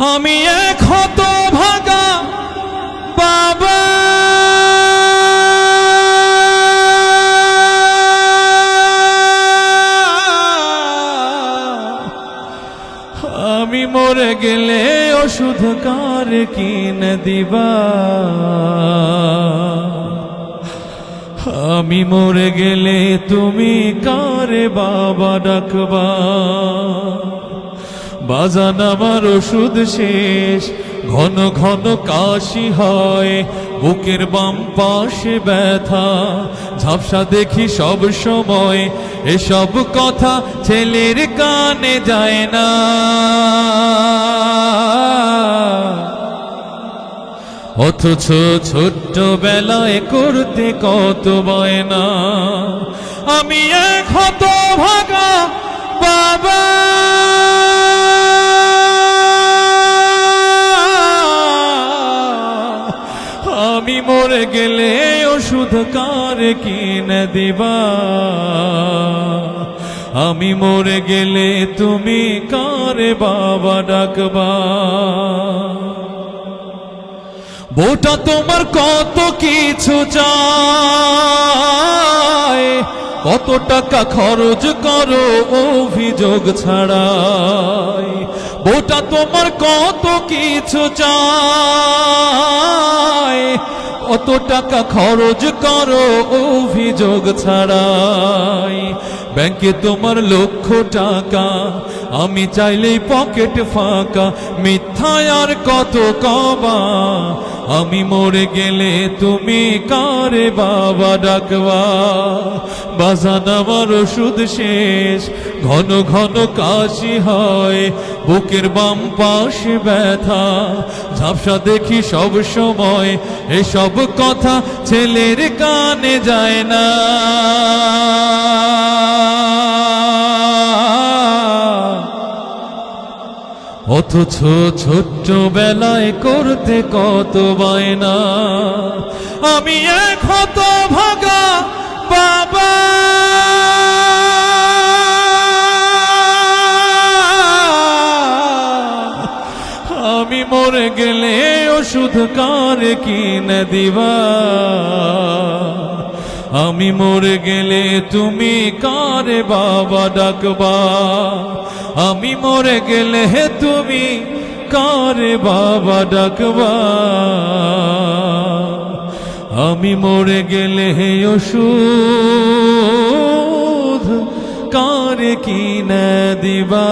আমি এক হতভাগা বাবা, আমি মরে গেলে ওষুধ কার কিনে দিবা, আমি মরে গেলে তুমি কারে বাবা ডাকবা। বাজান আমার ওষুধ শেষ, ঘন ঘন কাশি হয়, বুকের বাম পাশে ব্যথা, ঝাপসা দেখি সব সময়, এসব কথা ছেলের কানে যায় না। অথচ ছোট্ট বেলায় করতে কত বায়না, আমি এক হতভাগা বাবা, আমি মরে গেলে ওষুধ কার কিনে দিবা, আমি মরে গেলে তুমি কারে বাবা ডাকবা। বউটা তোমার কত কিছু চায়, কত টাকা খরচ করো অভিযোগ ছাড়াই। বউটা তোমার কত কিছু চায়, কত টাকা খরচ করো অভিযোগ ছাড়াই। ব্যাংকে তোমার লক্ষ টাকা, আমি চাইলেই পকেট ফাঁকা, মিথ্যায় আর কত কবা, আমি মরে গেলে তুমি কারে বাবা ডাকবা। বাজান আমার ওষুধ শেষ, ঘন ঘন কাশি হয়, বুকের বাম পাশে ব্যথা, ঝাপসা দেখি সব সময়, এসব কথা ছেলের কানে যায় না। অথচ ছোট্ট বেলায় করতে কত বায়না, আমি এক হতভাগা বাবা, আমি মরে গেলে ওষুধ কার কিনে দিবা, আমি মরে গেলে তুমি কারে বাবা ডাকবা, আমি মরে গেলে তুমি কারে বাবা ডাকবা, আমি মরে গেলে ওষুধ কারে কিনে দিবা।